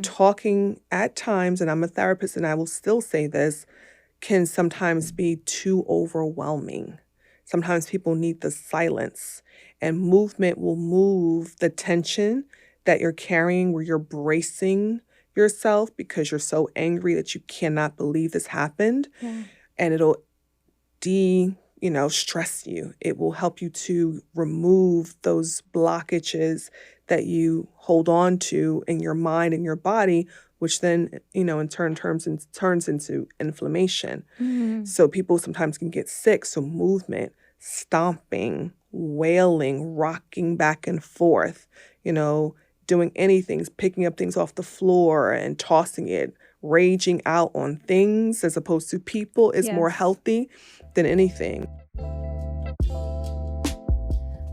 Talking at times, and I'm a therapist and I will still say this, can sometimes be too overwhelming. Sometimes people need the silence, and movement will move the tension that you're carrying where you're bracing yourself because you're so angry that you cannot believe this happened. Yeah. And it'll stress you. It will help you to remove those blockages that you hold on to in your mind and your body, which then, in turn turns into inflammation. Mm-hmm. So people sometimes can get sick. So movement, stomping, wailing, rocking back and forth, doing anything, picking up things off the floor and tossing it, raging out on things as opposed to people is more Yes. healthy than anything.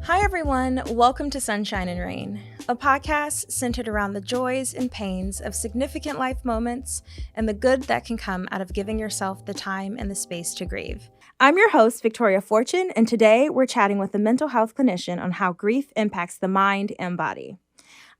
Hi, everyone. Welcome to Sunshine and Rain, a podcast centered around the joys and pains of significant life moments and the good that can come out of giving yourself the time and the space to grieve. I'm your host, Victoria Fortune, and today we're chatting with a mental health clinician on how grief impacts the mind and body.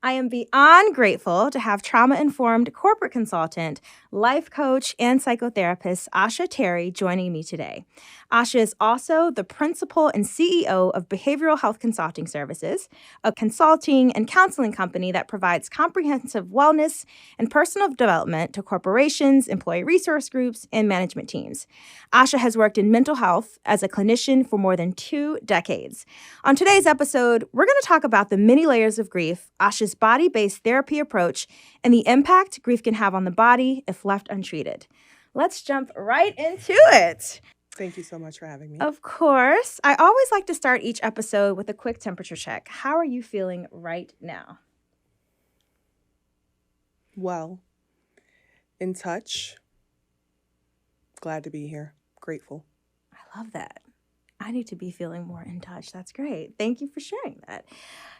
I am beyond grateful to have trauma-informed corporate consultant, life coach, and psychotherapist Asha Tarry joining me today. Asha is also the principal and CEO of Behavioral Health Consulting Services, a consulting and counseling company that provides comprehensive wellness and personal development to corporations, employee resource groups, and management teams. Asha has worked in mental health as a clinician for more than 2 decades. On today's episode, we're going to talk about the many layers of grief, Asha's body-based therapy approach, and the impact grief can have on the body if left untreated. Let's jump right into it. Thank you so much for having me. Of course. I always like to start each episode with a quick temperature check. How are you feeling right now? Well, in touch. Glad to be here. Grateful. I love that. I need to be feeling more in touch. That's great. Thank you for sharing that.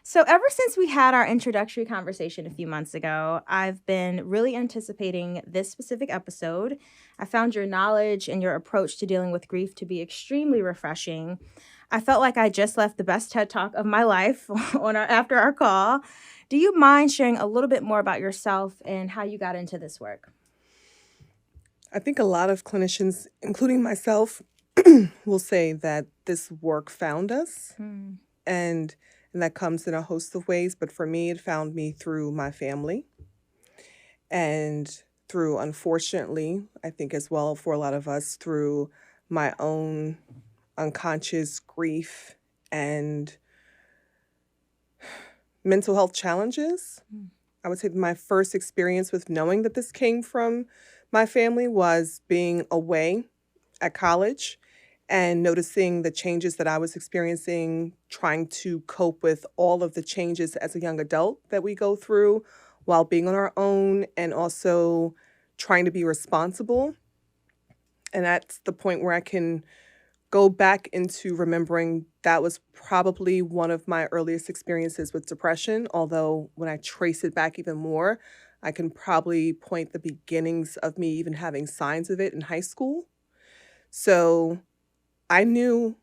So ever since we had our introductory conversation a few months ago, I've been really anticipating this specific episode. I found your knowledge and your approach to dealing with grief to be extremely refreshing. I felt like I just left the best TED Talk of my life after our call. Do you mind sharing a little bit more about yourself and how you got into this work? I think a lot of clinicians, including myself, will say that this work found us, and that comes in a host of ways. But for me, it found me through my family and through, unfortunately, I think as well for a lot of us, through my own unconscious grief and mental health challenges. I would say my first experience with knowing that this came from my family was being away at college and noticing the changes that I was experiencing, trying to cope with all of the changes as a young adult that we go through while being on our own, and also trying to be responsible. And that's the point where I can go back into remembering that was probably one of my earliest experiences with depression, although when I trace it back even more, I can probably point the beginnings of me even having signs of it in high school. So I knew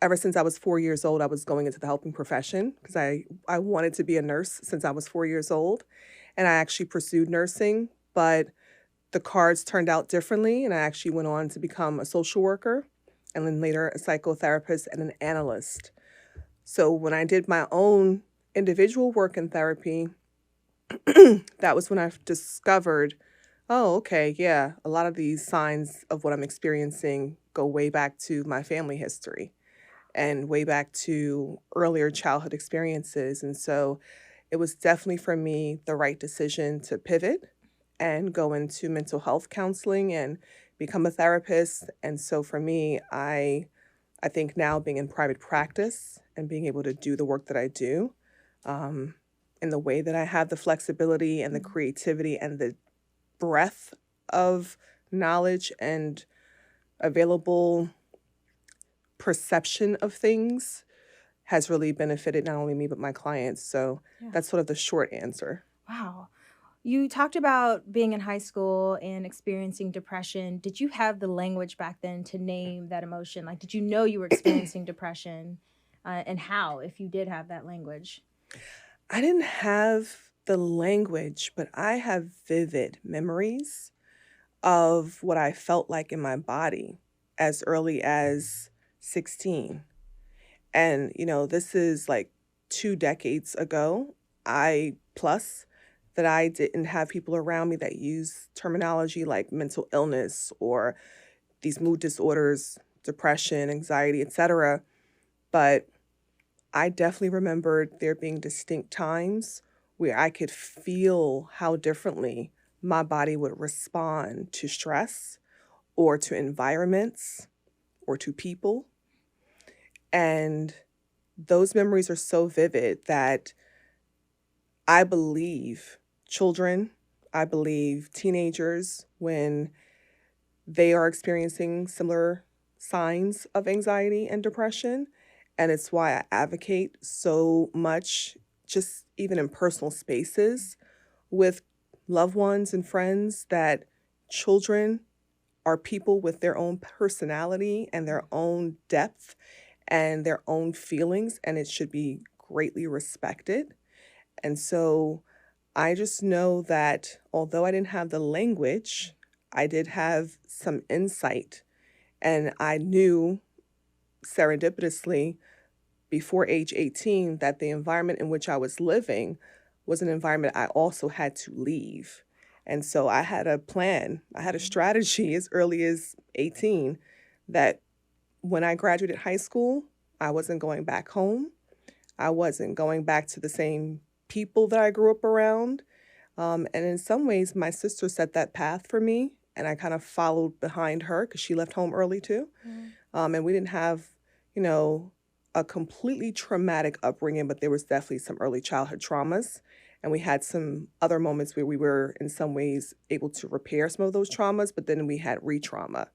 ever since I was 4 years old, I was going into the helping profession because I wanted to be a nurse since I was 4 years old. And I actually pursued nursing, but the cards turned out differently. And I actually went on to become a social worker and then later a psychotherapist and an analyst. So when I did my own individual work in therapy, that was when I discovered, oh, okay, yeah, a lot of these signs of what I'm experiencing go way back to my family history and way back to earlier childhood experiences. And so it was definitely for me the right decision to pivot and go into mental health counseling and become a therapist. And so for me, I think now being in private practice and being able to do the work that I do, in the way that I have the flexibility and the creativity and the breadth of knowledge and available perception of things has really benefited not only me but my clients. So that's sort of the short answer. Wow. You talked about being in high school and experiencing depression. Did you have the language back then to name that emotion? Like, did you know you were experiencing depression, and how, if you did have that language? I didn't have the language, but I have vivid memories of what I felt like in my body as early as 16. And, this is like 2 decades ago, plus that I didn't have people around me that use terminology like mental illness or these mood disorders, depression, anxiety, etc. But I definitely remembered there being distinct times where I could feel how differently my body would respond to stress or to environments or to people. And those memories are so vivid that I believe children, I believe teenagers, when they are experiencing similar signs of anxiety and depression. And it's why I advocate so much, just even in personal spaces with loved ones and friends, that children are people with their own personality and their own depth and their own feelings, and it should be greatly respected. And so I just know that although I didn't have the language, I did have some insight, and I knew serendipitously before age 18 that the environment in which I was living was an environment I also had to leave. And so I had a plan, I had a strategy as early as 18 that when I graduated high school, I wasn't going back home. I wasn't going back to the same people that I grew up around. And in some ways, my sister set that path for me, and I kind of followed behind her because she left home early too. And we didn't have, you know, a completely traumatic upbringing, but there was definitely some early childhood traumas. And we had some other moments where we were, in some ways, able to repair some of those traumas, but then we had re-trauma.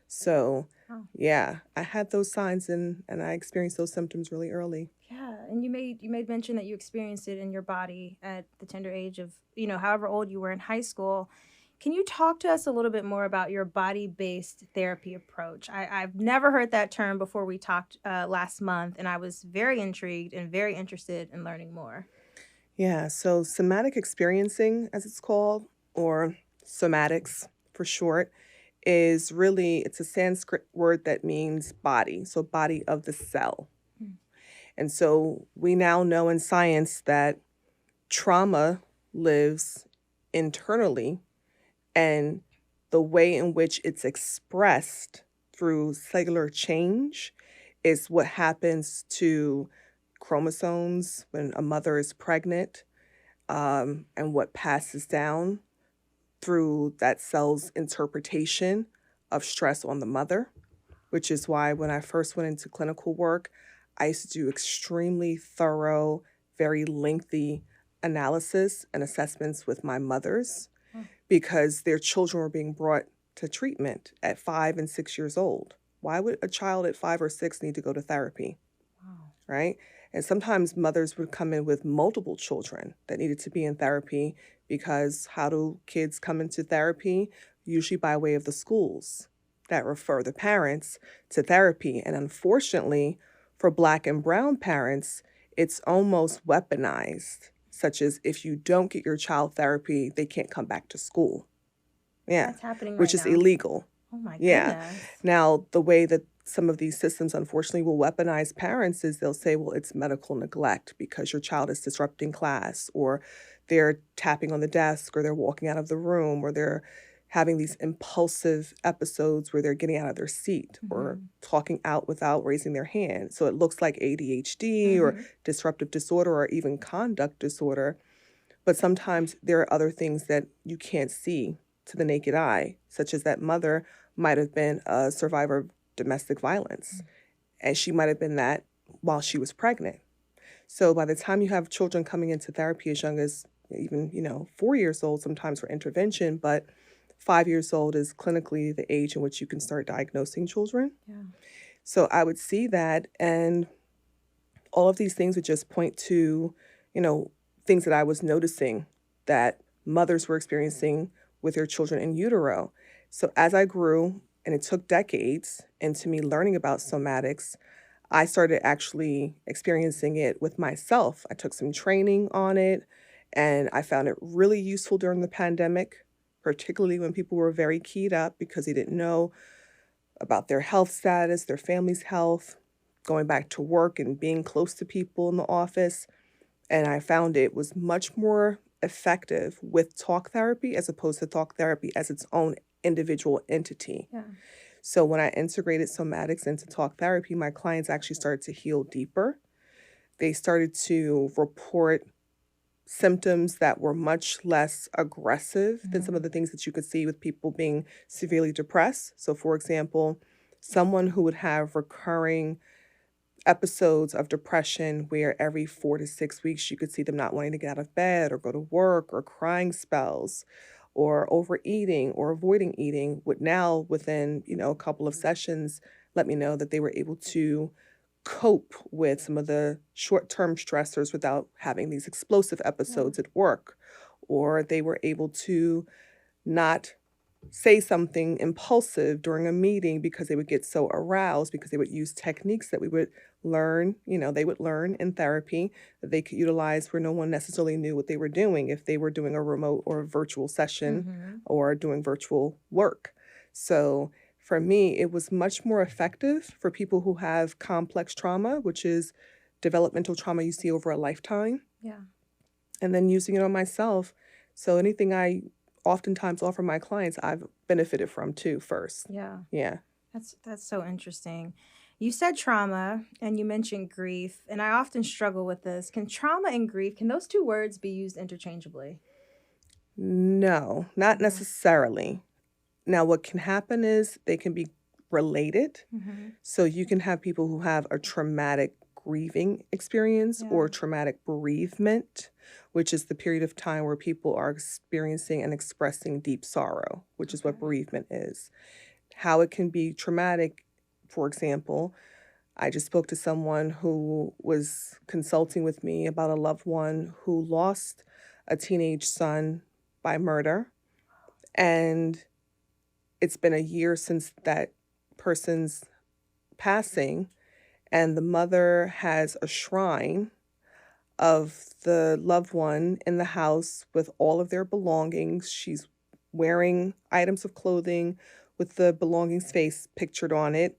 So, yeah, I had those signs and I experienced those symptoms really early. Yeah, and you made mention that you experienced it in your body at the tender age of, however old you were in high school. Can you talk to us a little bit more about your body-based therapy approach? I've never heard that term before we talked last month, and I was very intrigued and very interested in learning more. Yeah, so somatic experiencing, as it's called, or somatics for short, it's a Sanskrit word that means body, so body of the cell. And so we now know in science that trauma lives internally, and the way in which it's expressed through cellular change is what happens to chromosomes when a mother is pregnant, and what passes down through that cell's interpretation of stress on the mother, which is why when I first went into clinical work, I used to do extremely thorough, very lengthy analysis and assessments with my mothers because their children were being brought to treatment at 5 and 6 years old. Why would a child at 5 or 6 need to go to therapy? Right? And sometimes mothers would come in with multiple children that needed to be in therapy because how do kids come into therapy? Usually by way of the schools that refer the parents to therapy. And unfortunately, for Black and brown parents, it's almost weaponized, such as if you don't get your child therapy, they can't come back to school. Yeah. That's happening right which is now. illegal. Oh my Yeah. goodness. Now, the way that some of these systems unfortunately will weaponize parents is they'll say, well, it's medical neglect because your child is disrupting class, or they're tapping on the desk, or they're walking out of the room, or they're having these impulsive episodes where they're getting out of their seat or talking out without raising their hand. So it looks like ADHD or disruptive disorder or even conduct disorder. But sometimes there are other things that you can't see to the naked eye, such as that mother might have been a survivor of domestic violence, and she might have been that while she was pregnant. So by the time you have children coming into therapy as young as even 4 years old, sometimes for intervention, but 5 years old is clinically the age in which you can start diagnosing children. Yeah. So I would see that, and all of these things would just point to, things that I was noticing that mothers were experiencing with their children in utero. So as I grew, and it took decades into me learning about somatics, I started actually experiencing it with myself. I took some training on it, And I found it really useful during the pandemic, particularly when people were very keyed up because they didn't know about their health status, their family's health, going back to work and being close to people in the office. And I found it was much more effective with talk therapy as opposed to talk therapy as its own individual entity. Yeah. So when I integrated somatics into talk therapy, my clients actually started to heal deeper. They started to report symptoms that were much less aggressive than some of the things that you could see with people being severely depressed. So, for example, someone who would have recurring episodes of depression where every 4 to 6 weeks you could see them not wanting to get out of bed or go to work, or crying spells, or overeating or avoiding eating, would now within a couple of sessions let me know that they were able to cope with some of the short-term stressors without having these explosive episodes at work, or they were able to not say something impulsive during a meeting because they would get so aroused, because they would use techniques that we would learn, they would learn in therapy that they could utilize where no one necessarily knew what they were doing if they were doing a remote or a virtual session or doing virtual work. So for me, it was much more effective for people who have complex trauma, which is developmental trauma you see over a lifetime, Yeah. and then using it on myself. So anything I oftentimes offer my clients, I've benefited from too first. Yeah. Yeah. That's so interesting. You said trauma and you mentioned grief, and I often struggle with this. Can trauma and grief, can those two words be used interchangeably? No, not necessarily. Now, what can happen is they can be related. So you can have people who have a traumatic grieving experience or traumatic bereavement, which is the period of time where people are experiencing and expressing deep sorrow, which is what bereavement is. How it can be traumatic, for example, I just spoke to someone who was consulting with me about a loved one who lost a teenage son by murder. And it's been a year since that person's passing, and the mother has a shrine of the loved one in the house with all of their belongings. She's wearing items of clothing with the belongings face pictured on it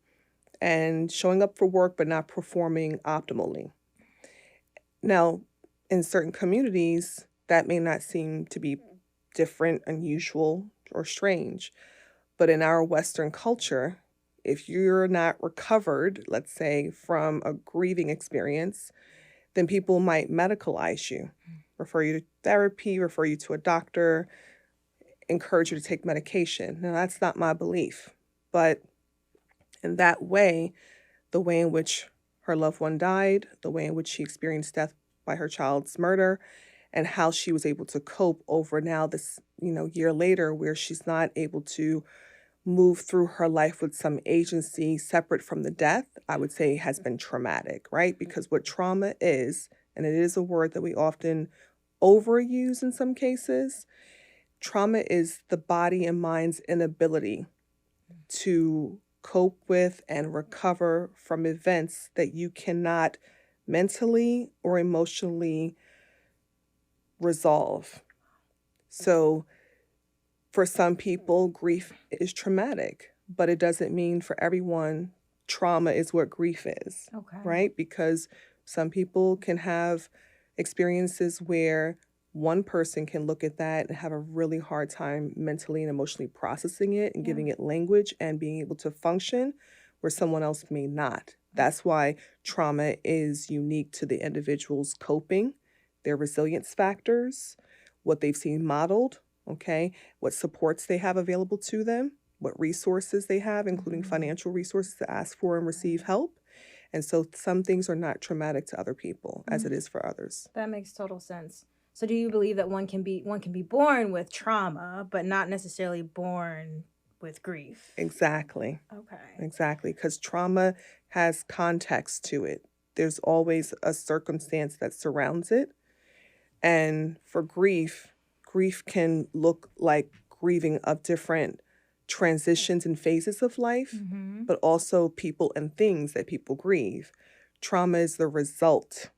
and showing up for work but not performing optimally. Now, in certain communities, that may not seem to be different, unusual, or strange. But in our Western culture, if you're not recovered, let's say, from a grieving experience, then people might medicalize you, refer you to therapy, refer you to a doctor, encourage you to take medication. Now, that's not my belief. But in that way, the way in which her loved one died, the way in which she experienced death by her child's murder, and how she was able to cope over now this, year later, where she's not able to move through her life with some agency separate from the death, I would say has been traumatic, right? Because what trauma is, and it is a word that we often overuse in some cases, trauma is the body and mind's inability to cope with and recover from events that you cannot mentally or emotionally resolve. So for some people, grief is traumatic, but it doesn't mean for everyone trauma is what grief is, right? Because some people can have experiences where one person can look at that and have a really hard time mentally and emotionally processing it and giving it language and being able to function, where someone else may not. That's why trauma is unique to the individual's coping, their resilience factors, what they've seen modeled, what supports they have available to them, what resources they have, including financial resources to ask for and receive help. And so some things are not traumatic to other people as it is for others. That makes total sense. So do you believe that one can be born with trauma, but not necessarily born with grief? Exactly. Okay. Exactly, because trauma has context to it. There's always a circumstance that surrounds it. And for grief can look like grieving of different transitions and phases of life, but also people and things that people grieve. Trauma is the result,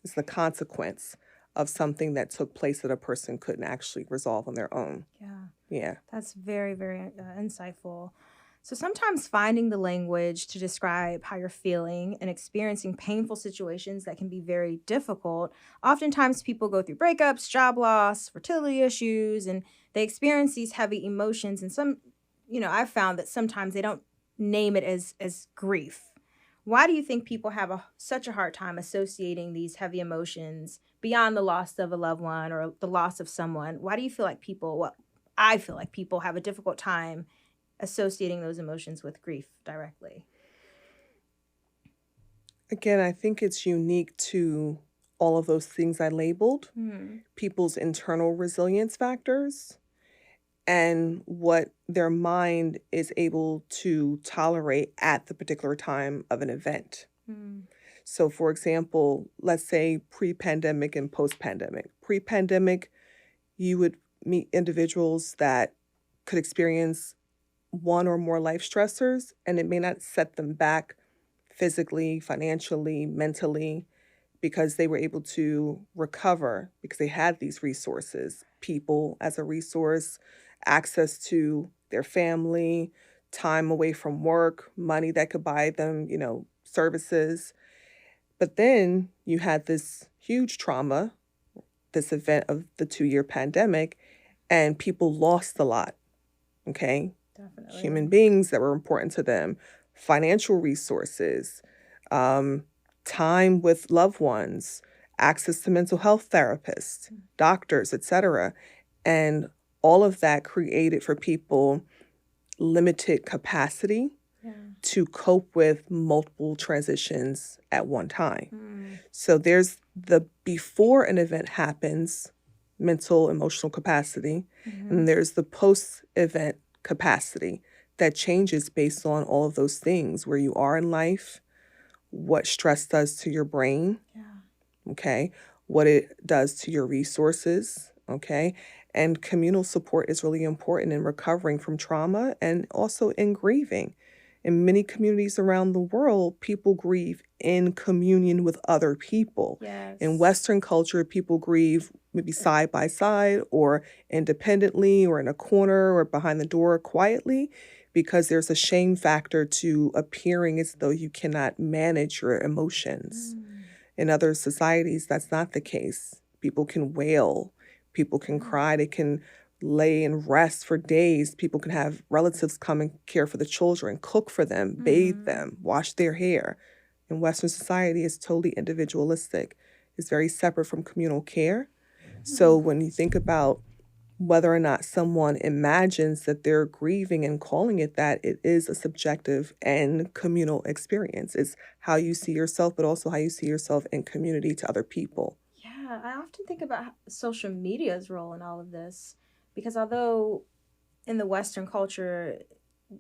is the consequence of something that took place that a person couldn't actually resolve on their own. Yeah. That's very, very insightful. So sometimes finding the language to describe how you're feeling and experiencing painful situations that can be very difficult. Oftentimes people go through breakups, job loss, fertility issues, and they experience these heavy emotions. And I've found that sometimes they don't name it as grief. Why do you think people have such a hard time associating these heavy emotions beyond the loss of a loved one or the loss of someone? Why do you feel like I feel like people have a difficult time associating those emotions with grief directly? Again, I think it's unique to all of those things I labeled, people's internal resilience factors, and what their mind is able to tolerate at the particular time of an event. So, for example, let's say pre-pandemic and post-pandemic. Pre-pandemic, you would meet individuals that could experience one or more life stressors, and it may not set them back physically, financially, mentally, because they were able to recover because they had these resources, people as a resource, access to their family, time away from work, money that could buy them, services. But then you had this huge trauma, this event of the 2-year pandemic, and people lost a lot, okay? Definitely. Human beings that were important to them, financial resources, time with loved ones, access to mental health therapists, doctors, etc. And all of that created for people limited capacity to cope with multiple transitions at one time. So there's the before an event happens, mental, emotional capacity, and there's the post-event capacity that changes based on all of those things, where you are in life, what stress does to your brain, okay, what it does to your resources, okay, and communal support is really important in recovering from trauma and also in grieving. In many communities around the world, people grieve in communion with other people. Yes. In Western culture, people grieve maybe side by side or independently or in a corner or behind the door quietly, because there's a shame factor to appearing as though you cannot manage your emotions. In other societies, that's not the case. People can wail, people can cry, they can lay and rest for days. People can have relatives come and care for the children, cook for them, bathe them, wash their hair. In Western society, it's totally individualistic. It's very separate from communal care. So when you think about whether or not someone imagines that they're grieving and calling it that, it is a subjective and communal experience. It's how you see yourself, but also how you see yourself in community to other people. Yeah, I often think about social media's role in all of this, because although in the Western culture,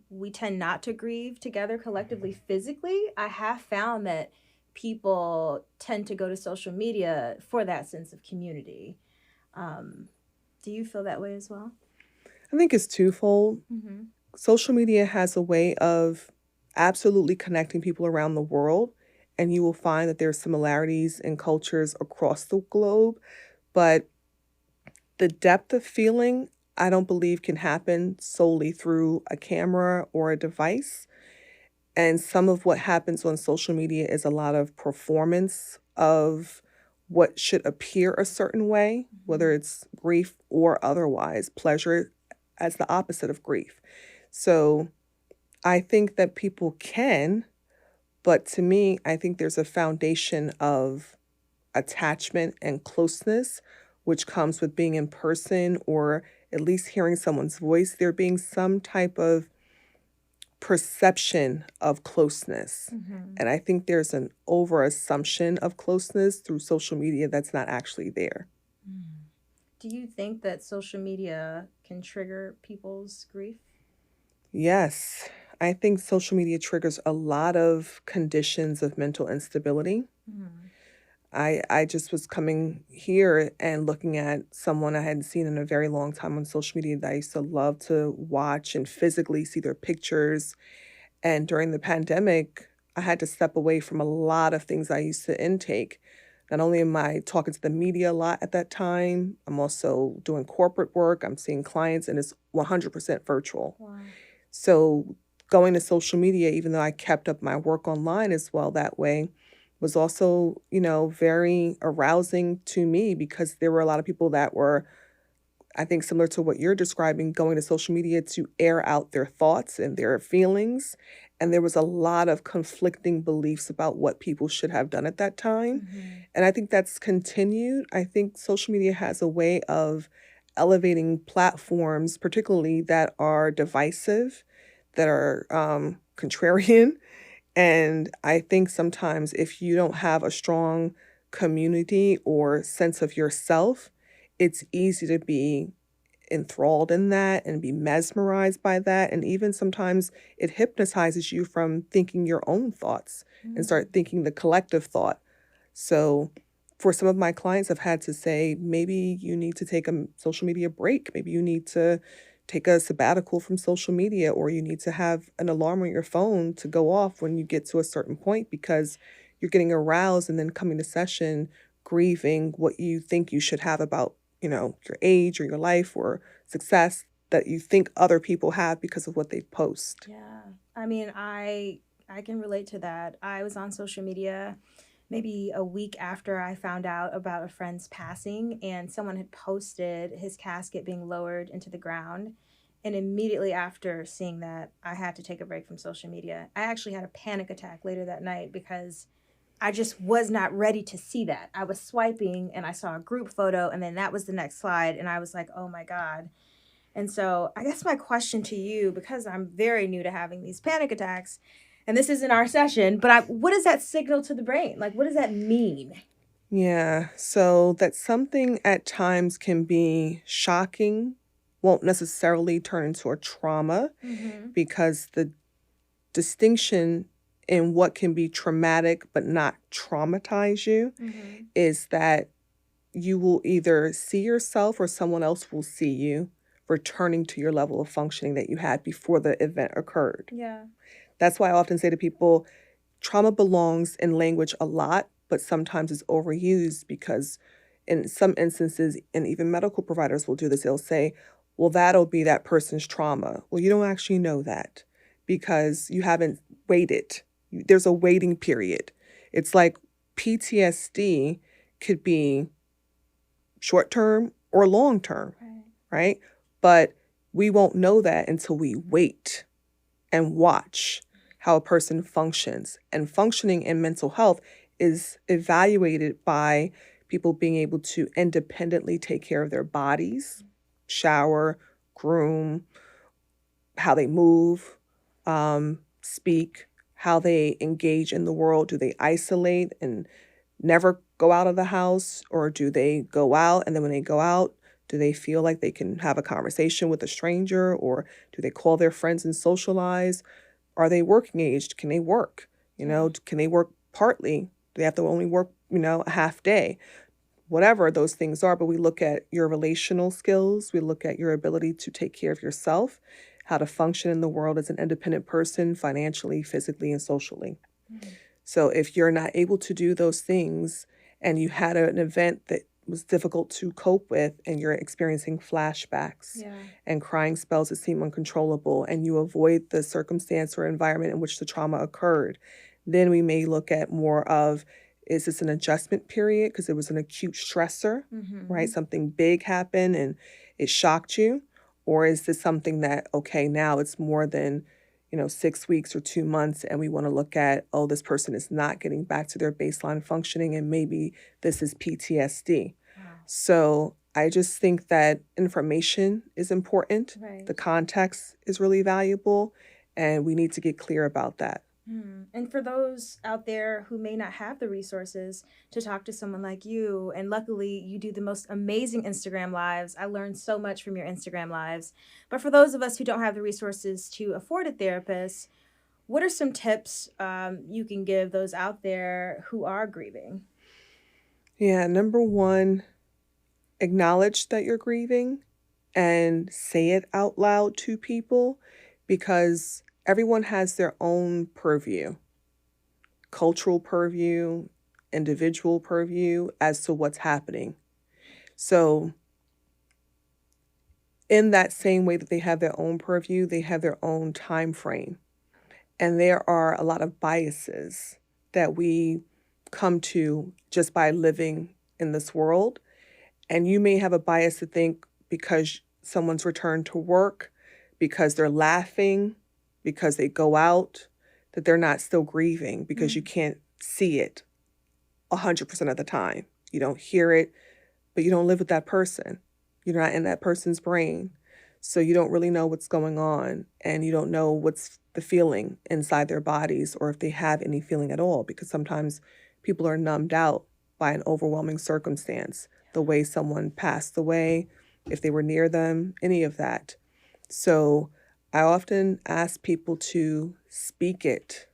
we tend not to grieve together collectively physically, I have found that people tend to go to social media for that sense of community. Do you feel that way as well? I think it's twofold. Social media has a way of absolutely connecting people around the world, and you will find that there are similarities in cultures across the globe, but the depth of feeling, I don't believe can happen solely through a camera or a device. And some of what happens on social media is a lot of performance of what should appear a certain way, whether it's grief or otherwise, pleasure as the opposite of grief. So I think that people can, but to me, I think there's a foundation of attachment and closeness, which comes with being in person or at least hearing someone's voice, there being some type of perception of closeness. And I think there's an over assumption of closeness through social media that's not actually there. Do you think that social media can trigger people's grief? Yes, I think social media triggers a lot of conditions of mental instability. I just was coming here and looking at someone I hadn't seen in a very long time on social media that I used to love to watch and physically see their pictures. And during the pandemic, I had to step away from a lot of things I used to intake. Not only am I talking to the media a lot at that time, I'm also doing corporate work. I'm seeing clients, and it's 100% virtual. Wow. So going to social media, even though I kept up my work online as well that way, was also, very arousing to me because there were a lot of people that were, I think, similar to what you're describing, going to social media to air out their thoughts and their feelings. And there was a lot of conflicting beliefs about what people should have done at that time. And I think that's continued. I think social media has a way of elevating platforms, particularly that are divisive, that are contrarian. And I think sometimes if you don't have a strong community or sense of yourself, it's easy to be enthralled in that and be mesmerized by that. And even sometimes it hypnotizes you from thinking your own thoughts and start thinking the collective thought. So for some of my clients, I've had to say, maybe you need to take a social media break. Maybe you need to take a sabbatical from social media, or you need to have an alarm on your phone to go off when you get to a certain point because you're getting aroused and then coming to session grieving what you think you should have about, your age or your life or success that you think other people have because of what they post. Yeah. I mean, I can relate to that. I was on social media maybe a week after I found out about a friend's passing, and someone had posted his casket being lowered into the ground. And immediately after seeing that, I had to take a break from social media. I actually had a panic attack later that night because I just was not ready to see that. I was swiping and I saw a group photo, and then that was the next slide, and I was like, oh my God. And so I guess my question to you, because I'm very new to having these panic attacks, and this isn't our session, but what does that signal to the brain? Like, what does that mean? Yeah, so that something at times can be shocking, won't necessarily turn into a trauma because the distinction in what can be traumatic but not traumatize you is that you will either see yourself or someone else will see you returning to your level of functioning that you had before the event occurred. Yeah. That's why I often say to people, trauma belongs in language a lot, but sometimes it's overused because in some instances, and even medical providers will do this, they'll say, well, that'll be that person's trauma. Well, you don't actually know that because you haven't waited. There's a waiting period. It's like PTSD could be short-term or long-term, right? But we won't know that until we wait and watch how a person functions. And functioning in mental health is evaluated by people being able to independently take care of their bodies, shower, groom, how they move, speak, how they engage in the world. Do they isolate and never go out of the house, or do they go out and then when they go out, do they feel like they can have a conversation with a stranger, or do they call their friends and socialize? Are they working aged? Can they work? Can they work partly? Do they have to only work, a half day? Whatever those things are, but we look at your relational skills. We look at your ability to take care of yourself, how to function in the world as an independent person, financially, physically, and socially. So if you're not able to do those things and you had an event that was difficult to cope with and you're experiencing flashbacks and crying spells that seem uncontrollable and you avoid the circumstance or environment in which the trauma occurred, then we may look at more of, is this an adjustment period because it was an acute stressor, right? Something big happened and it shocked you. Or is this something that, okay, now it's more than 6 weeks or 2 months, and we want to look at, oh, this person is not getting back to their baseline functioning, and maybe this is PTSD. Wow. So I just think that information is important. Right. The context is really valuable, and we need to get clear about that. And for those out there who may not have the resources to talk to someone like you, and luckily you do the most amazing Instagram lives. I learned so much from your Instagram lives. But for those of us who don't have the resources to afford a therapist, what are some tips you can give those out there who are grieving? Yeah, number one, acknowledge that you're grieving and say it out loud to people, because everyone has their own purview, cultural purview, individual purview as to what's happening. So in that same way that they have their own purview, they have their own time frame. And there are a lot of biases that we come to just by living in this world. And you may have a bias to think because someone's returned to work, because they're laughing, because they go out, that they're not still grieving because you can't see it 100% of the time. You don't hear it, but you don't live with that person. You're not in that person's brain. So you don't really know what's going on, and you don't know what's the feeling inside their bodies or if they have any feeling at all, because sometimes people are numbed out by an overwhelming circumstance, the way someone passed away, if they were near them, any of that. So I often ask people to speak it,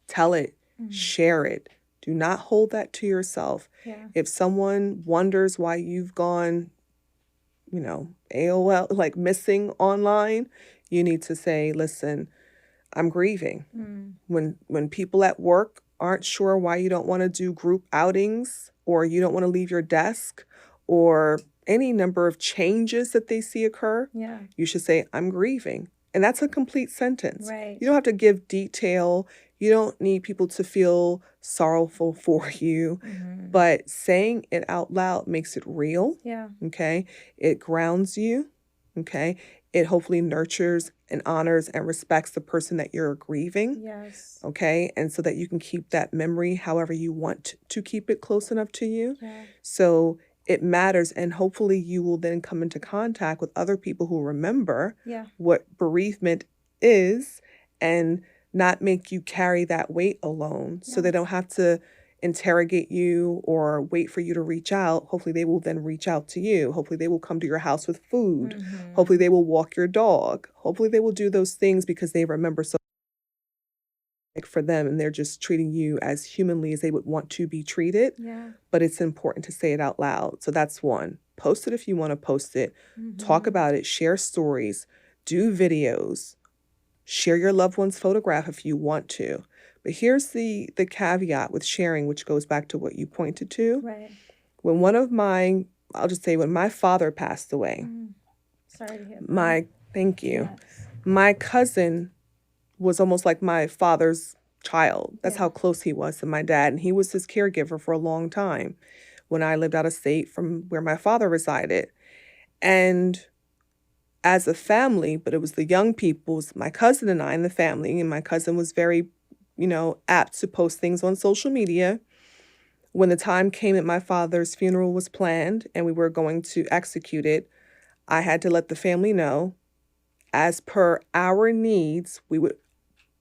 tell it, share it. Do not hold that to yourself. Yeah. If someone wonders why you've gone, AOL, like missing online, you need to say, listen, I'm grieving. When people at work aren't sure why you don't want to do group outings, or you don't want to leave your desk, or any number of changes that they see occur, you should say, I'm grieving. And that's a complete sentence. Right. You don't have to give detail. You don't need people to feel sorrowful for you. But saying it out loud makes it real. Yeah. Okay. It grounds you. Okay. It hopefully nurtures and honors and respects the person that you're grieving. Yes. Okay. And so that you can keep that memory however you want to keep it close enough to you. Yeah. So it matters. And hopefully you will then come into contact with other people who remember what bereavement is, and not make you carry that weight alone. So they don't have to interrogate you or wait for you to reach out. Hopefully they will then reach out to you. Hopefully they will come to your house with food. Hopefully they will walk your dog. Hopefully they will do those things because they remember so for them, and they're just treating you as humanly as they would want to be treated. Yeah. But it's important to say it out loud. So that's one. Post it if you want to post it. Talk about it. Share stories. Do videos. Share your loved one's photograph if you want to. But here's the caveat with sharing, which goes back to what you pointed to. Right. When when my father passed away, Sorry to hear that. Thank you. Yes. My cousin was almost like my father's child. That's how close he was to my dad. And he was his caregiver for a long time when I lived out of state from where my father resided. And as a family, but it was the young people's, my cousin and I in the family, and my cousin was very, apt to post things on social media. When the time came that my father's funeral was planned and we were going to execute it, I had to let the family know, as per our needs, we would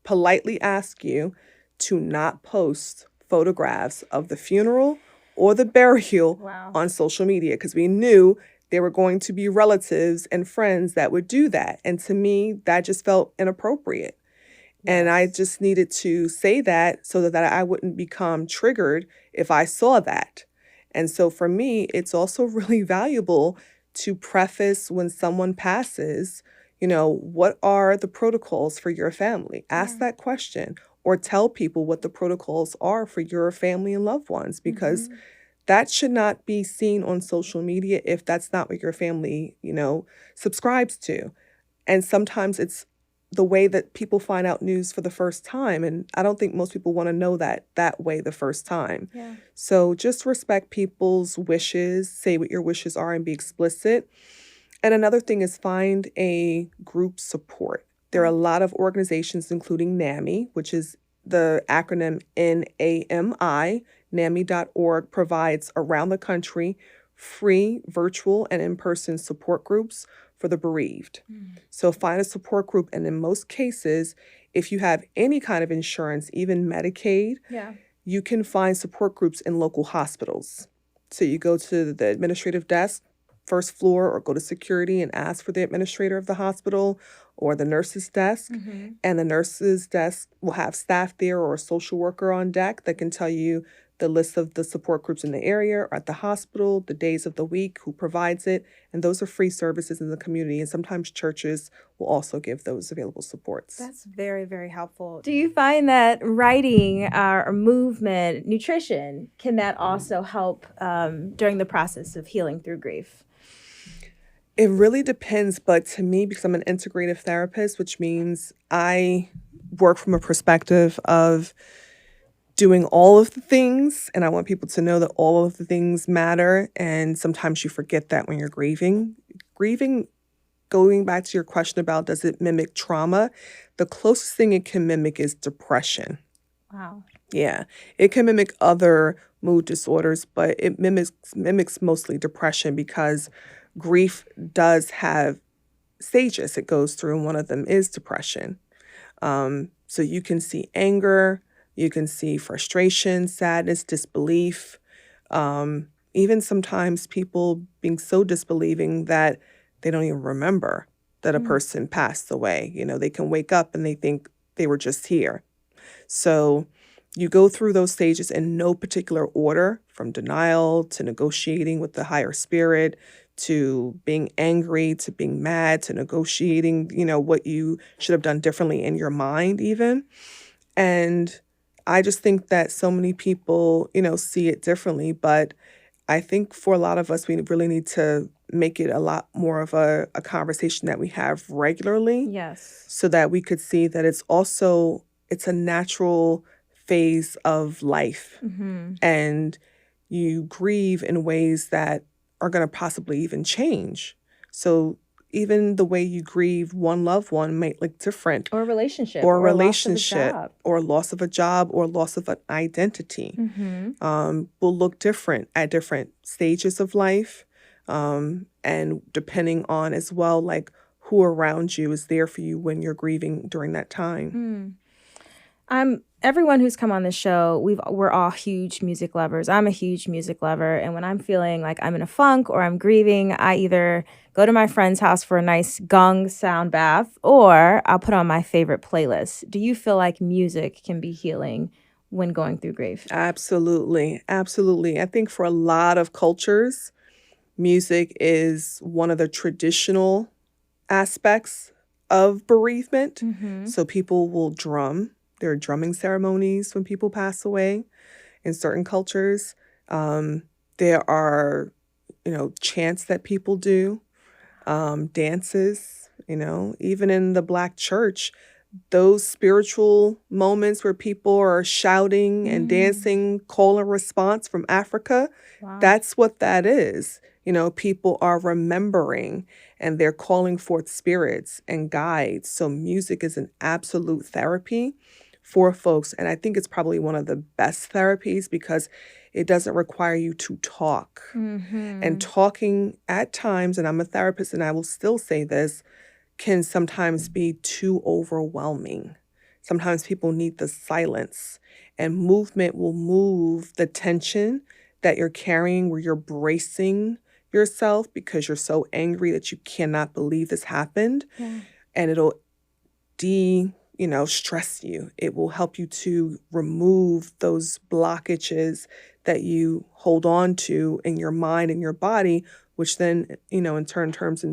politely ask you to not post photographs of the funeral or the burial on social media, because we knew there were going to be relatives and friends that would do that. And to me, that just felt inappropriate. And I just needed to say that so that I wouldn't become triggered if I saw that. And so for me, it's also really valuable to preface when someone passes, what are the protocols for your family? Ask that question, or tell people what the protocols are for your family and loved ones, because that should not be seen on social media if that's not what your family, subscribes to. And sometimes it's the way that people find out news for the first time. And I don't think most people want to know that way the first time. Yeah. So just respect people's wishes, say what your wishes are, and be explicit. And another thing is find a group support. There are a lot of organizations, including NAMI, which is the acronym NAMI. NAMI.org provides around the country free virtual and in-person support groups for the bereaved. So find a support group. And in most cases, if you have any kind of insurance, even Medicaid, you can find support groups in local hospitals. So you go to the administrative desk, first floor, or go to security and ask for the administrator of the hospital or the nurse's desk. And the nurse's desk will have staff there or a social worker on deck that can tell you the list of the support groups in the area or at the hospital, the days of the week, who provides it. And those are free services in the community. And sometimes churches will also give those available supports. That's very, very helpful. Do you find that writing or movement, nutrition, can that also help during the process of healing through grief? It really depends. But to me, because I'm an integrative therapist, which means I work from a perspective of doing all of the things, and I want people to know that all of the things matter, and sometimes you forget that when you're grieving. Grieving, going back to your question about does it mimic trauma, the closest thing it can mimic is depression. Wow. Yeah, it can mimic other mood disorders, but it mimics mostly depression because grief does have stages it goes through, and one of them is depression. So you can see anger, you can see frustration, sadness, disbelief, even sometimes people being so disbelieving that they don't even remember that a person passed away. You know, they can wake up and they think they were just here. So you go through those stages in no particular order, from denial to negotiating with the higher spirit to being angry to being mad to negotiating, what you should have done differently in your mind even. And I just think that so many people, see it differently. But I think for a lot of us, we really need to make it a lot more of a conversation that we have regularly. Yes. So that we could see that it's a natural phase of life. Mm-hmm. And you grieve in ways that are going to possibly even change. So even the way you grieve one loved one might look different. Or a relationship. Or a loss of a relationship. job. Or loss of a job. Or loss of an identity. Mm-hmm. Will look different at different stages of life. And depending on as well, like who around you is there for you when you're grieving during that time. Everyone who's come on this show, we're all huge music lovers. I'm a huge music lover. And when I'm feeling like I'm in a funk or I'm grieving, I either go to my friend's house for a nice gong sound bath, or I'll put on my favorite playlist. Do you feel like music can be healing when going through grief? Absolutely. Absolutely. I think for a lot of cultures, music is one of the traditional aspects of bereavement. Mm-hmm. So people will drum. There are drumming ceremonies when people pass away in certain cultures. There are, chants that people do, dances, even in the Black church, those spiritual moments where people are shouting and dancing, call and response from Africa. Wow. That's what that is. People are remembering and they're calling forth spirits and guides. So music is an absolute therapy for folks. And I think it's probably one of the best therapies because it doesn't require you to talk. Mm-hmm. And talking at times, and I'm a therapist and I will still say this, can sometimes be too overwhelming. Sometimes people need the silence, and movement will move the tension that you're carrying where you're bracing yourself because you're so angry that you cannot believe this happened. Yeah. And it'll stress you. It will help you to remove those blockages that you hold on to in your mind and your body, which then, in turn turns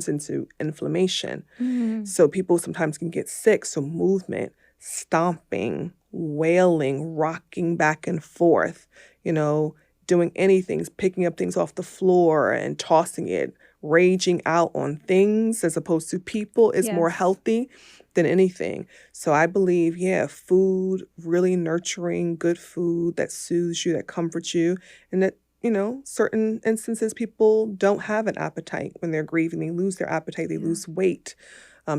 into inflammation. Mm-hmm. So people sometimes can get sick. So movement, stomping, wailing, rocking back and forth, doing anything, picking up things off the floor and tossing it, raging out on things as opposed to people is more healthy than anything. So I believe, food, really nurturing, good food that soothes you, that comforts you, and that, certain instances people don't have an appetite when they're grieving. They lose their appetite, they lose weight.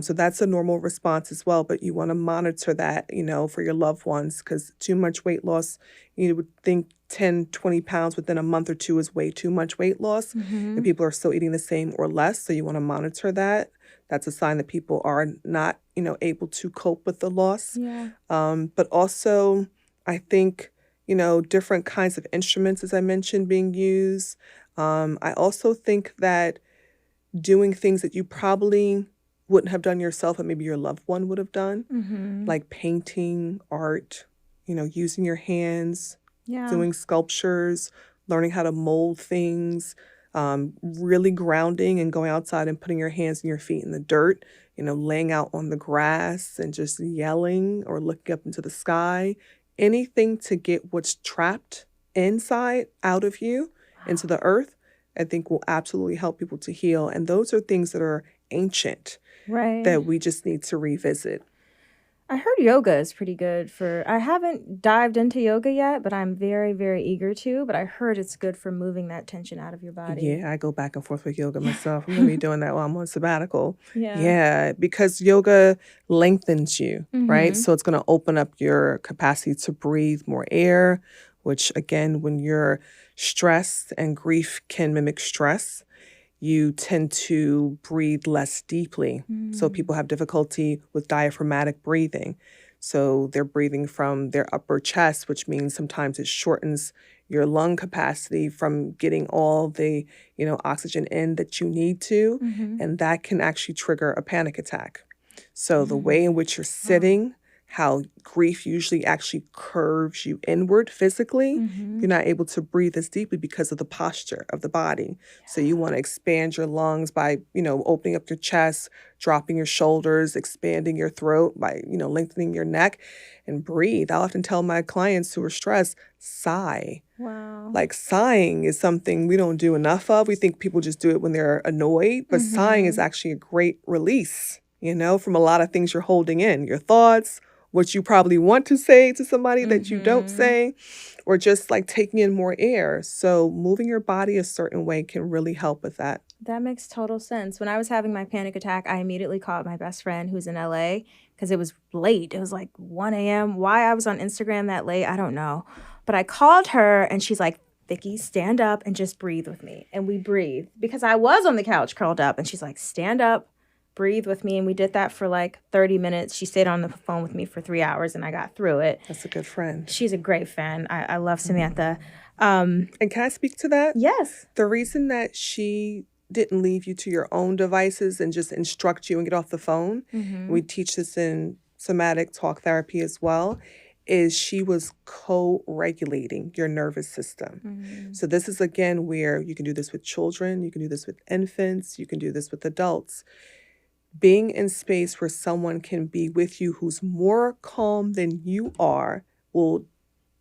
So that's a normal response as well. But you want to monitor that, for your loved ones, because too much weight loss, you would think 10, 20 pounds within a month or two is way too much weight loss. Mm-hmm. And people are still eating the same or less. So you want to monitor that. That's a sign that people are not, able to cope with the loss. Yeah. But also, I think, different kinds of instruments, as I mentioned, being used. I also think that doing things that you probably wouldn't have done yourself, but maybe your loved one would have done, Mm-hmm. like painting, art, using your hands, doing sculptures, learning how to mold things, really grounding and going outside and putting your hands and your feet in the dirt, laying out on the grass and just yelling or looking up into the sky. Anything to get what's trapped inside out of you into the earth, I think will absolutely help people to heal. And those are things that are ancient that we just need to revisit. I heard yoga is pretty good I haven't dived into yoga yet, but I'm very, very eager to. But I heard it's good for moving that tension out of your body. Yeah, I go back and forth with yoga myself. I'm going to be doing that while I'm on sabbatical. Yeah, because yoga lengthens you, right? So it's going to open up your capacity to breathe more air, which again, when you're stressed, and grief can mimic stress, you tend to breathe less deeply. So people have difficulty with diaphragmatic breathing. So they're breathing from their upper chest, which means sometimes it shortens your lung capacity from getting all the, oxygen in that you need to. And that can actually trigger a panic attack. So the way in which you're sitting, how grief usually actually curves you inward physically. You're not able to breathe as deeply because of the posture of the body. So you want to expand your lungs by, opening up your chest, dropping your shoulders, expanding your throat by, lengthening your neck, and breathe. I often tell my clients who are stressed, sigh. Wow. Like sighing is something we don't do enough of. We think people just do it when they're annoyed, but sighing is actually a great release, from a lot of things you're holding in, your thoughts, what you probably want to say to somebody that you don't say, or just like taking in more air. So moving your body a certain way can really help with that. That makes total sense. When I was having my panic attack, I immediately called my best friend who's in LA because it was late. It was like 1 a.m. Why I was on Instagram that late, I don't know. But I called her and she's like, Vicky, stand up and just breathe with me. And we breathed because I was on the couch curled up, and she's like, stand up, breathe with me. And we did that for like 30 minutes. She stayed on the phone with me for 3 hours and I got through it. That's a good friend. She's a great fan. I love Samantha. And can I speak to that? Yes. The reason that she didn't leave you to your own devices and just instruct you and get off the phone, we teach this in Somatic talk therapy as well, is she was co-regulating your nervous system. So this is, again, where you can do this with children, you can do this with infants, you can do this with adults. Being in space where someone can be with you who's more calm than you are will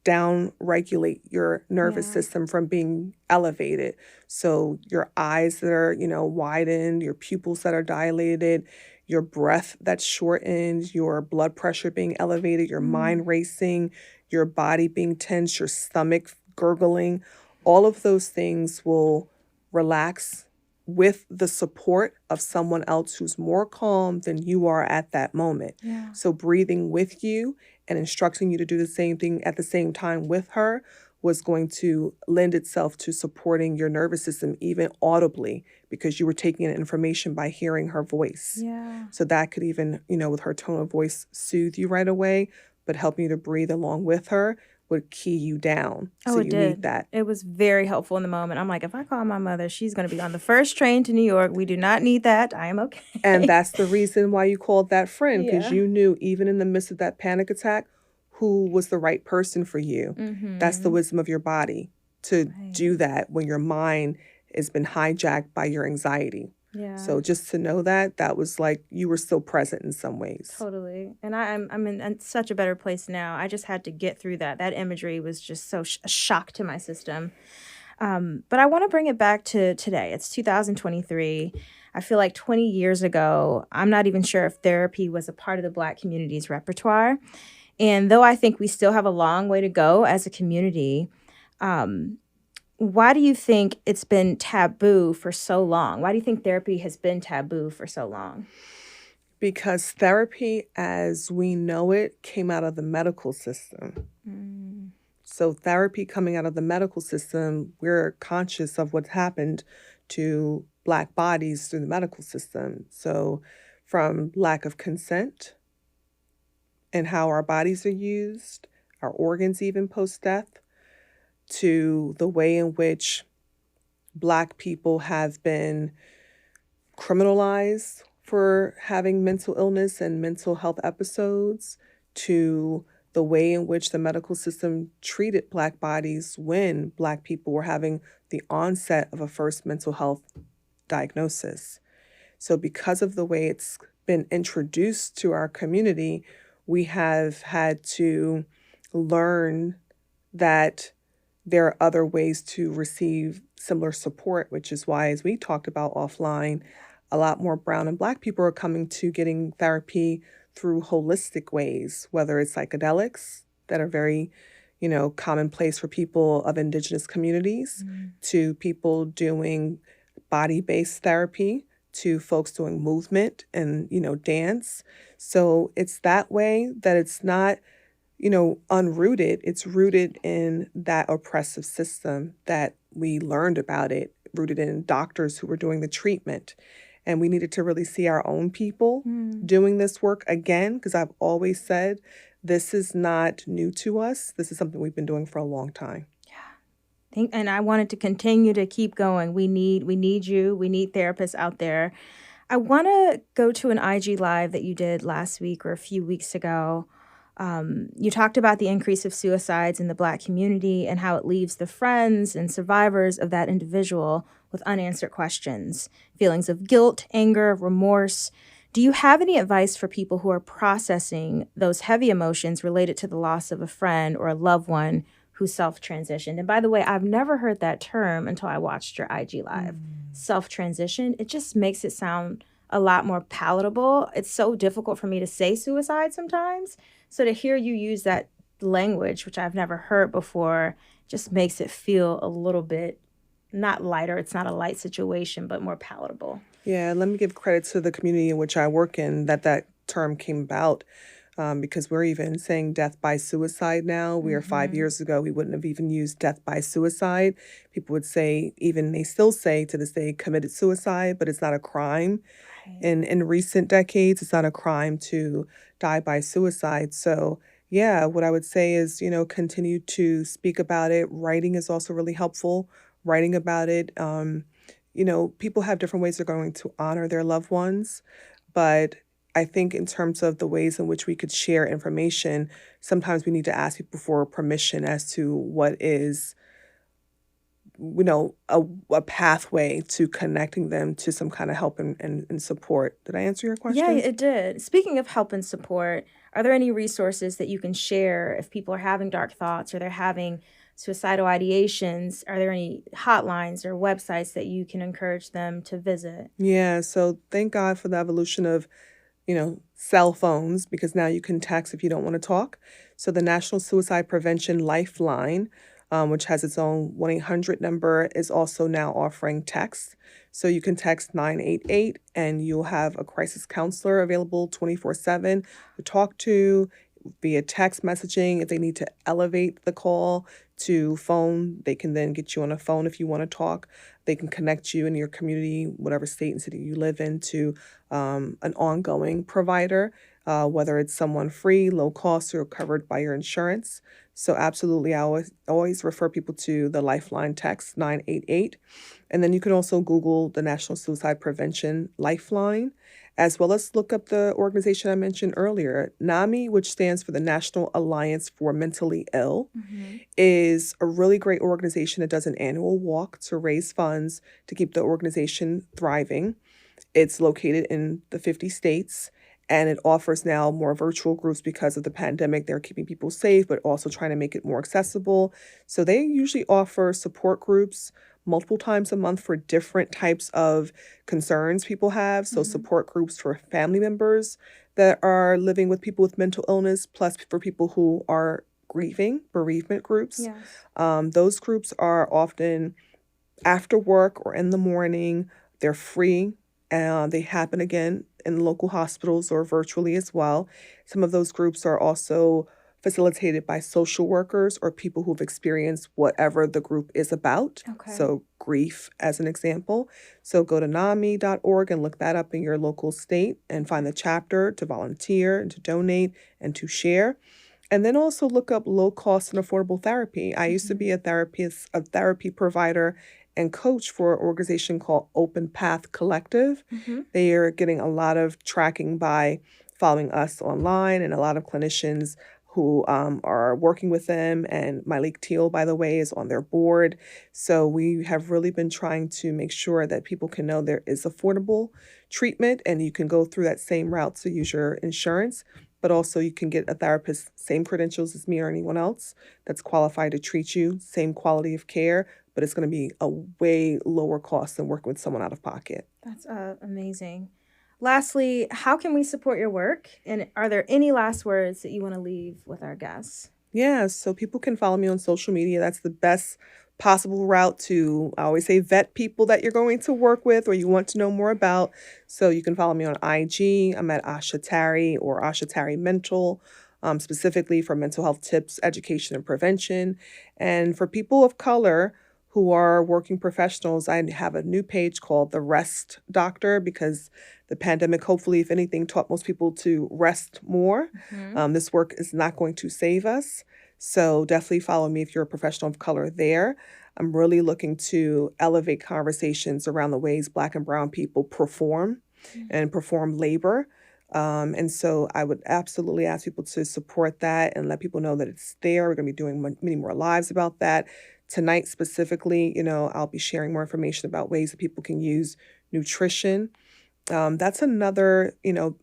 down-regulate your nervous system from being elevated. So your eyes that are, widened, your pupils that are dilated, your breath that's shortened, your blood pressure being elevated, your mind racing, your body being tense, your stomach gurgling, all of those things will relax with the support of someone else who's more calm than you are at that moment. So breathing with you and instructing you to do the same thing at the same time with her was going to lend itself to supporting your nervous system, even audibly, because you were taking in information by hearing her voice. So that could even, with her tone of voice, soothe you right away, but helping you to breathe along with her would key you down. So you need that. It was very helpful in the moment. I'm like, if I call my mother, she's going to be on the first train to New York. We do not need that. I am okay. And that's the reason why you called that friend, because you knew even in the midst of that panic attack, who was the right person for you. That's the wisdom of your body to do that when your mind has been hijacked by your anxiety. So just to know that was like you were still present in some ways. Totally. And I'm in such a better place now. I just had to get through that. That imagery was just so a shock to my system. But I want to bring it back to today. It's 2023. I feel like 20 years ago, I'm not even sure if therapy was a part of the Black community's repertoire. And though I think we still have a long way to go as a community, why do you think it's been taboo for so long? Why do you think therapy has been taboo for so long? Because therapy as we know it came out of the medical system. So therapy coming out of the medical system, we're conscious of what happened to Black bodies through the medical system. So from lack of consent and how our bodies are used, our organs even post-death, to the way in which Black people have been criminalized for having mental illness and mental health episodes, to the way in which the medical system treated Black bodies when Black people were having the onset of a first mental health diagnosis. So because of the way it's been introduced to our community, we have had to learn that there are other ways to receive similar support, which is why, as we talked about offline, a lot more brown and Black people are coming to getting therapy through holistic ways, whether it's psychedelics that are very, commonplace for people of indigenous communities, to people doing body-based therapy, to folks doing movement and, dance. So it's that way that it's not, unrooted. It's rooted in that oppressive system that we learned about it, rooted in doctors who were doing the treatment. And we needed to really see our own people doing this work again, because I've always said this is not new to us. This is something we've been doing for a long time. And I wanted to continue to keep going. We need you. We need therapists out there. I want to go to an IG Live that you did last week or a few weeks ago. You talked about the increase of suicides in the Black community and how it leaves the friends and survivors of that individual with unanswered questions, feelings of guilt, anger, remorse. Do you have any advice for people who are processing those heavy emotions related to the loss of a friend or a loved one who self-transitioned? And by the way, I've never heard that term until I watched your IG Live. Self-transition, it just makes it sound a lot more palatable. It's so difficult for me to say suicide sometimes. So to hear you use that language, which I've never heard before, just makes it feel a little bit not lighter. It's not a light situation, but more palatable. Yeah, let me give credit to the community in which I work in that term came about. Because we're even saying death by suicide now. We are 5 years ago, we wouldn't have even used death by suicide. People would say, even they still say to this day, committed suicide, but it's not a crime. Right. In recent decades, it's not a crime to die by suicide. So yeah, what I would say is, continue to speak about it. Writing is also really helpful. Writing about it. People have different ways they're going to honor their loved ones, but I think in terms of the ways in which we could share information, sometimes we need to ask people for permission as to what is, a pathway to connecting them to some kind of help and support. Did I answer your question? Yeah, it did. Speaking of help and support, are there any resources that you can share if people are having dark thoughts or they're having suicidal ideations? Are there any hotlines or websites that you can encourage them to visit? Yeah, so thank God for the evolution of cell phones, because now you can text if you don't want to talk. So the National Suicide Prevention Lifeline, which has its own 1-800 number, is also now offering text. So you can text 988 and you'll have a crisis counselor available 24/7 to talk to via text messaging. If they need to elevate the call to phone, they can then get you on a phone if you want to talk. They can connect you in your community, whatever state and city you live in, to an ongoing provider, whether it's someone free, low cost, or covered by your insurance. So absolutely, I always refer people to the Lifeline text 988. And then you can also Google the National Suicide Prevention Lifeline, as well as look up the organization I mentioned earlier. NAMI, which stands for the National Alliance for Mentally Ill, is a really great organization that does an annual walk to raise funds to keep the organization thriving. It's located in the 50 states, and it offers now more virtual groups because of the pandemic. They're keeping people safe, but also trying to make it more accessible. So they usually offer support groups multiple times a month for different types of concerns people have. So support groups for family members that are living with people with mental illness, plus for people who are grieving, bereavement groups. Yes. Those groups are often after work or in the morning. They're free. They happen again in local hospitals or virtually as well. Some of those groups are also facilitated by social workers or people who've experienced whatever the group is about. Okay. So grief as an example. So go to NAMI.org and look that up in your local state and find the chapter to volunteer and to donate and to share. And then also look up low cost and affordable therapy. I used to be a therapy provider and coach for an organization called Open Path Collective. They are getting a lot of tracking by following us online, and a lot of clinicians who are working with them. And Malik Teal, by the way, is on their board. So we have really been trying to make sure that people can know there is affordable treatment and you can go through that same route to use your insurance, but also you can get a therapist, same credentials as me or anyone else that's qualified to treat you, same quality of care, but it's going to be a way lower cost than working with someone out of pocket. That's amazing. Lastly, how can we support your work? And are there any last words that you want to leave with our guests? Yeah, so people can follow me on social media. That's the best possible route to, I always say, vet people that you're going to work with or you want to know more about. So you can follow me on IG. I'm at Asha Tarry or Asha Tarry Mental, specifically for mental health tips, education, and prevention. And for people of color who are working professionals, I have a new page called The Rest Doctor because the pandemic, hopefully, if anything, taught most people to rest more. This work is not going to save us. So definitely follow me if you're a professional of color there. I'm really looking to elevate conversations around the ways Black and Brown people perform and perform labor. And so I would absolutely ask people to support that and let people know that it's there. We're going to be doing many more lives about that. Tonight specifically, I'll be sharing more information about ways that people can use nutrition. That's another,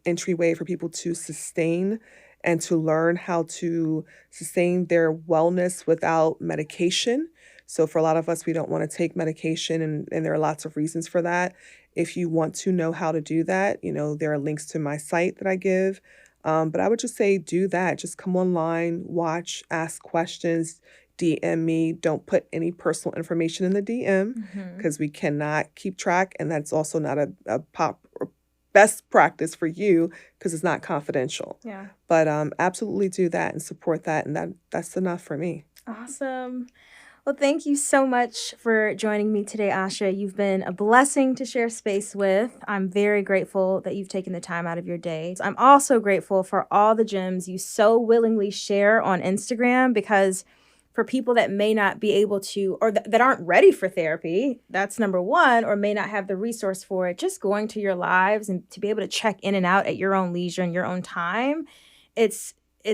entryway for people to sustain and to learn how to sustain their wellness without medication. So for a lot of us, we don't want to take medication, and there are lots of reasons for that. If you want to know how to do that, there are links to my site that I give. But I would just say do that. Just come online, watch, ask questions, DM me. Don't put any personal information in the DM because we cannot keep track. And that's also not a best practice for you because it's not confidential. Yeah. But absolutely do that and support that. And that's enough for me. Awesome. Well, thank you so much for joining me today, Asha. You've been a blessing to share space with. I'm very grateful that you've taken the time out of your day. I'm also grateful for all the gems you so willingly share on Instagram because for people that may not be able to, or that aren't ready for therapy, that's number one, or may not have the resource for it, just going to your lives and to be able to check in and out at your own leisure and your own time, it's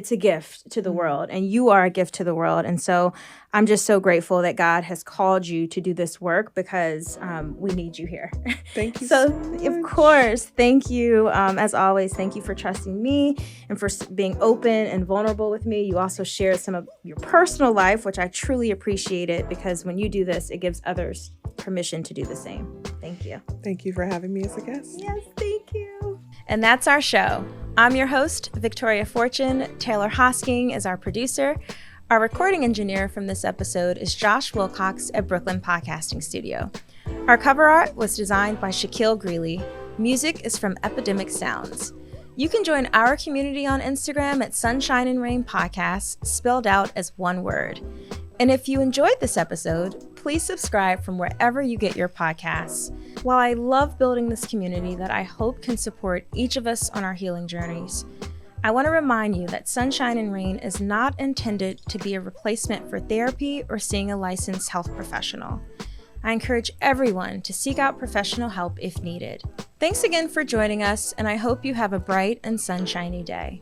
a gift to the world, and you are a gift to the world. And so I'm just so grateful that God has called you to do this work because we need you here. Thank you so much. Of course, thank you. As always, thank you for trusting me and for being open and vulnerable with me. You also shared some of your personal life, which I truly appreciate it because when you do this, it gives others permission to do the same. Thank you. Thank you for having me as a guest. Yes, thank you. And that's our show. I'm your host, Victoria Fortune. Taylor Hosking is our producer. Our recording engineer from this episode is Josh Wilcox at Brooklyn Podcasting Studio. Our cover art was designed by Shaquille Greeley. Music is from Epidemic Sounds. You can join our community on Instagram at Sunshine and Rain Podcasts, spelled out as one word. And if you enjoyed this episode, please subscribe from wherever you get your podcasts. While I love building this community that I hope can support each of us on our healing journeys, I want to remind you that Sunshine and Rain is not intended to be a replacement for therapy or seeing a licensed health professional. I encourage everyone to seek out professional help if needed. Thanks again for joining us, and I hope you have a bright and sunshiny day.